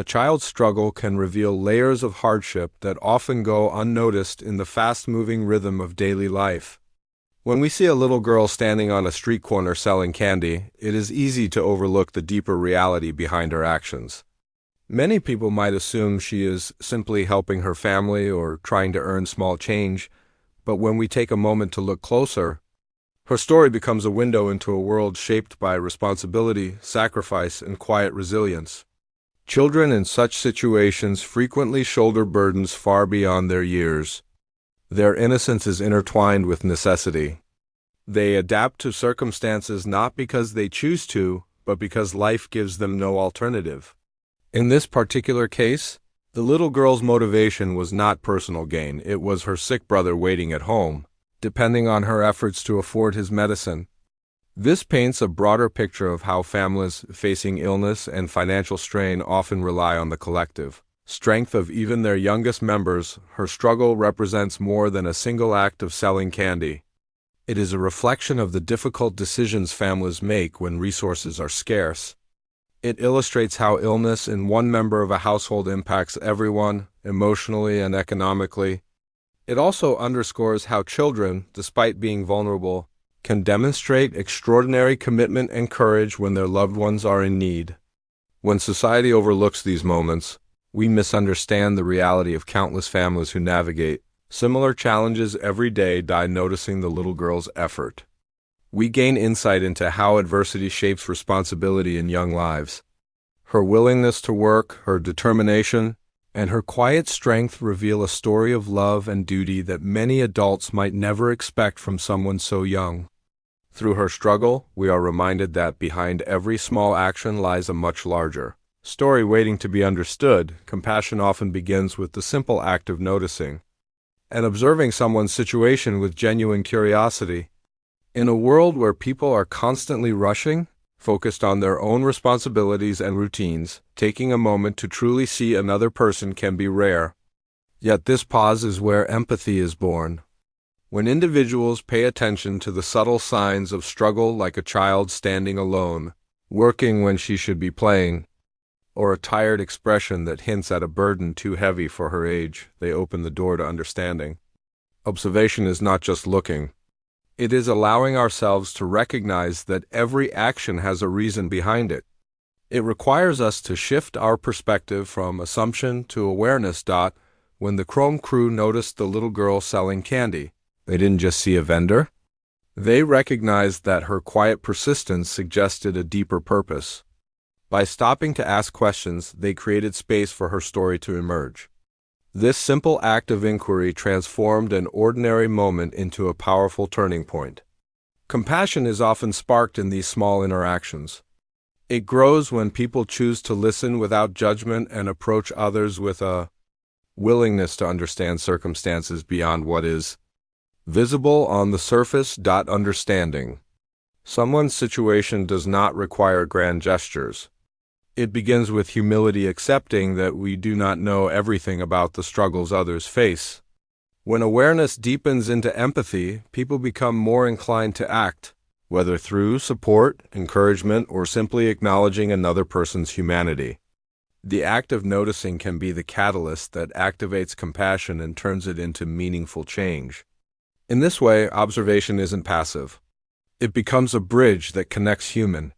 A child's struggle can reveal layers of hardship that often go unnoticed in the fast-moving rhythm of daily life. When we see a little girl standing on a street corner selling candy, it is easy to overlook the deeper reality behind her actions. Many people might assume she is simply helping her family or trying to earn small change, but when we take a moment to look closer, her story becomes a window into a world shaped by responsibility, sacrifice, and quiet resilience. Children in such situations frequently shoulder burdens far beyond their years. Their innocence is intertwined with necessity. They adapt to circumstances not because they choose to, but because life gives them no alternative. In this particular case, the little girl's motivation was not personal gain. It was her sick brother waiting at home, depending on her efforts to afford his medicine. This paints a broader picture of how families facing illness and financial strain often rely on the collective strength of even their youngest members. Her struggle represents more than a single act of selling candy. It is a reflection of the difficult decisions families make when resources are scarce. It illustrates how illness in one member of a household impacts everyone, emotionally and economically. It also underscores how children, despite being vulnerable, can demonstrate extraordinary commitment and courage when their loved ones are in need. When society overlooks these moments, we misunderstand the reality of countless families who navigate similar challenges every day by noticing the little girl's effort. We gain insight into how adversity shapes responsibility in young lives. Her willingness to work, her determination, and her quiet strength reveal a story of love and duty that many adults might never expect from someone so young. Through her struggle, we are reminded that behind every small action lies a much larger story waiting to be understood. Compassion often begins with the simple act of noticing and observing someone's situation with genuine curiosity. In a world where people are constantly rushing, focused on their own responsibilities and routines, taking a moment to truly see another person can be rare. Yet this pause is where empathy is born. When individuals pay attention to the subtle signs of struggle, like a child standing alone, working when she should be playing, or a tired expression that hints at a burden too heavy for her age, they open the door to understanding. Observation is not just looking. It is allowing ourselves to recognize that every action has a reason behind it. It requires us to shift our perspective from assumption to awareness. When the Chrome crew noticed the little girl selling candy, they didn't just see a vendor. They recognized that her quiet persistence suggested a deeper purpose. By stopping to ask questions, they created space for her story to emerge. This simple act of inquiry transformed an ordinary moment into a powerful turning point. Compassion is often sparked in these small interactions. It grows when people choose to listen without judgment and approach others with a willingness to understand circumstances beyond what is visible on the surface. Understanding someone's situation does not require grand gestures. It begins with humility, accepting that we do not know everything about the struggles others face. When awareness deepens into empathy, people become more inclined to act, whether through support, encouragement, or simply acknowledging another person's humanity. The act of noticing can be the catalyst that activates compassion and turns it into meaningful change. In this way, observation isn't passive. It becomes a bridge that connects human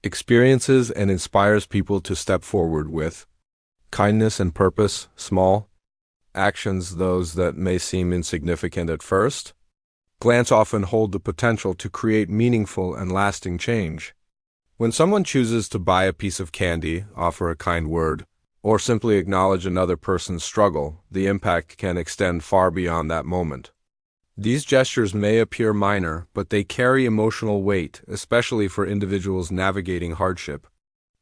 experiences and inspires people to step forward with kindness and purpose. Small actions, those that may seem insignificant at first glance, often hold the potential to create meaningful and lasting change. When someone chooses to buy a piece of candy, offer a kind word, or simply acknowledge another person's struggle, the impact can extend far beyond that moment. These gestures may appear minor, but they carry emotional weight, especially for individuals navigating hardship.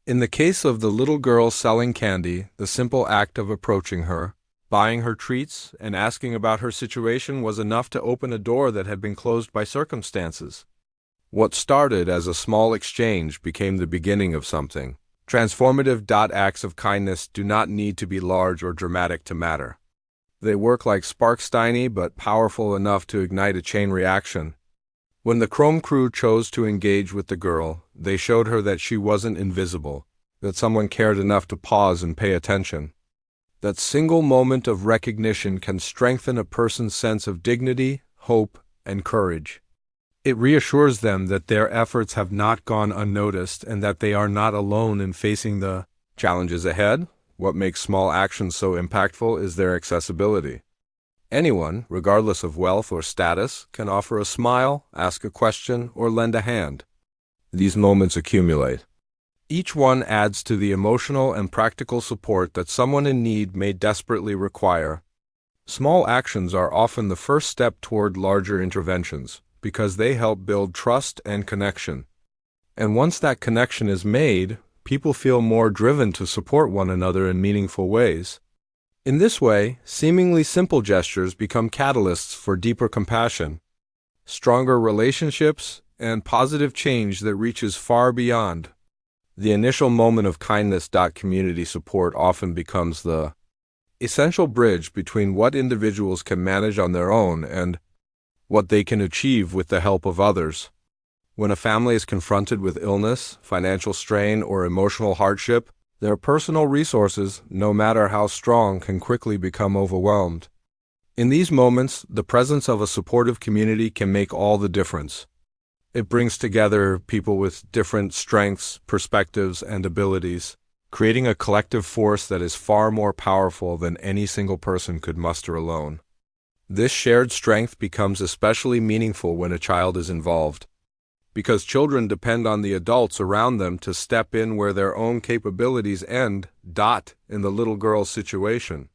In the case of the little girl selling candy, the simple act of approaching her, buying her treats, and asking about her situation was enough to open a door that had been closed by circumstances. What started as a small exchange became the beginning of something transformative. Acts of kindness do not need to be large or dramatic to matter. They work like sparks, tiny but powerful enough to ignite a chain reaction. When the Chrome crew chose to engage with the girl, they showed her that she wasn't invisible. that someone cared enough to pause and pay attention. That single moment of recognition can strengthen a person's sense of dignity, hope, and courage. It reassures them that their efforts have not gone unnoticed and that they are not alone in facing the challenges ahead. What makes small actions so impactful is their accessibility. Anyone, regardless of wealth or status, can offer a smile, ask a question, or lend a hand. These moments accumulate. Each one adds to the emotional and practical support that someone in need may desperately require. Small actions are often the first step toward larger interventions, because they help build trust and connection. And once that connection is made, people feel more driven to support one another in meaningful ways. In this way, seemingly simple gestures become catalysts for deeper compassion, stronger relationships, and positive change that reaches far beyond. The initial moment of kindness. Community support often becomes the essential bridge between what individuals can manage on their own and what they can achieve with the help of others. When a family is confronted with illness, financial strain, or emotional hardship, their personal resources, no matter how strong, can quickly become overwhelmed. In these moments, the presence of a supportive community can make all the difference. It brings together people with different strengths, perspectives, and abilities, creating a collective force that is far more powerful than any single person could muster alone. This shared strength becomes especially meaningful when a child is involved, because children depend on the adults around them to step in where their own capabilities end. In the little girl's situation,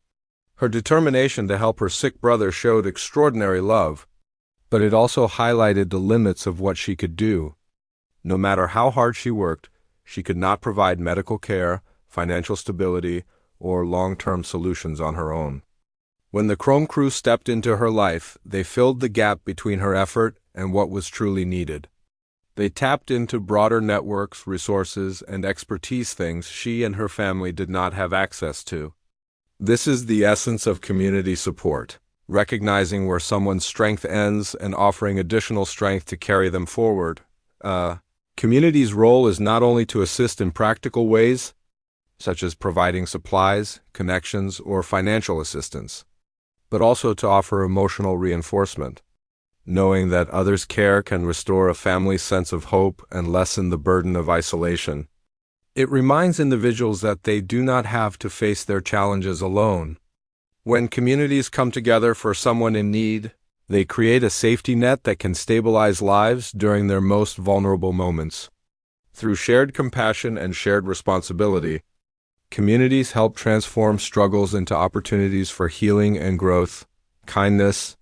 her determination to help her sick brother showed extraordinary love, but it also highlighted the limits of what she could do. No matter how hard she worked, she could not provide medical care, financial stability, or long-term solutions on her own. When the Chrome Crew stepped into her life, they filled the gap between her effort and what was truly needed. They tapped into broader networks, resources, and expertise, things she and her family did not have access to. This is the essence of community support, recognizing where someone's strength ends and offering additional strength to carry them forward. Community's role is not only to assist in practical ways, such as providing supplies, connections, or financial assistance, but also to offer emotional reinforcement. Knowing that others' care can restore a family's sense of hope and lessen the burden of isolation. It reminds individuals that they do not have to face their challenges alone. When communities come together for someone in need, they create a safety net that can stabilize lives during their most vulnerable moments. Through shared compassion and shared responsibility, communities help transform struggles into opportunities for healing and growth. Kindness,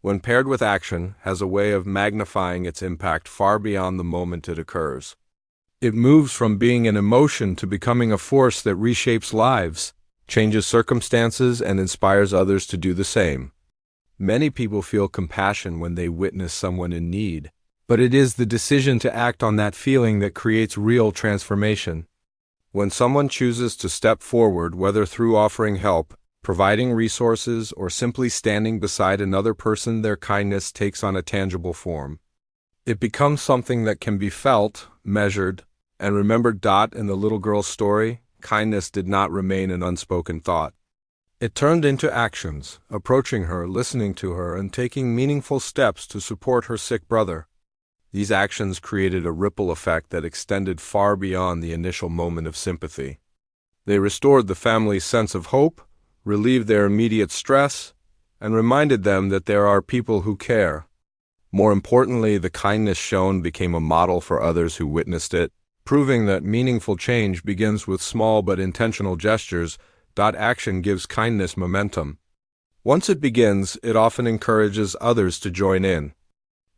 when paired with action, has a way of magnifying its impact far beyond the moment it occurs. It moves from being an emotion to becoming a force that reshapes lives, changes circumstances, and inspires others to do the same. Many people feel compassion when they witness someone in need, but it is the decision to act on that feeling that creates real transformation. When someone chooses to step forward, whether through offering help, providing resources, or simply standing beside another person, their kindness takes on a tangible form. It becomes something that can be felt, measured, and remembered. In the little girl's story, kindness did not remain an unspoken thought. It turned into actions, approaching her, listening to her, and taking meaningful steps to support her sick brother. These actions created a ripple effect that extended far beyond the initial moment of sympathy. They restored the family's sense of hope, relieved their immediate stress, and reminded them that there are people who care. More importantly, the kindness shown became a model for others who witnessed it, proving that meaningful change begins with small but intentional gestures. Action gives kindness momentum. Once it begins, it often encourages others to join in.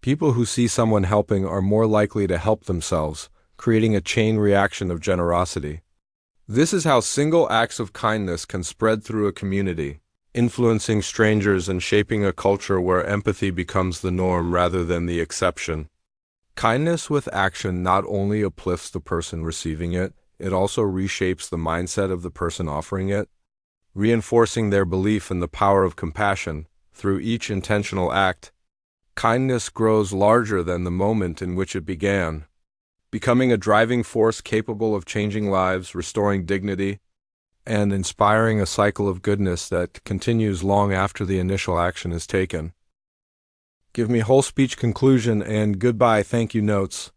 People who see someone helping are more likely to help themselves, creating a chain reaction of generosity. This is how single acts of kindness can spread through a community, influencing strangers and shaping a culture where empathy becomes the norm rather than the exception. Kindness with action not only uplifts the person receiving it, it also reshapes the mindset of the person offering it, reinforcing their belief in the power of compassion. Through each intentional act, kindness grows larger than the moment in which it began. becoming a driving force capable of changing lives, restoring dignity, and inspiring a cycle of goodness that continues long after the initial action is taken. Give me whole speech conclusion and goodbye thank you notes.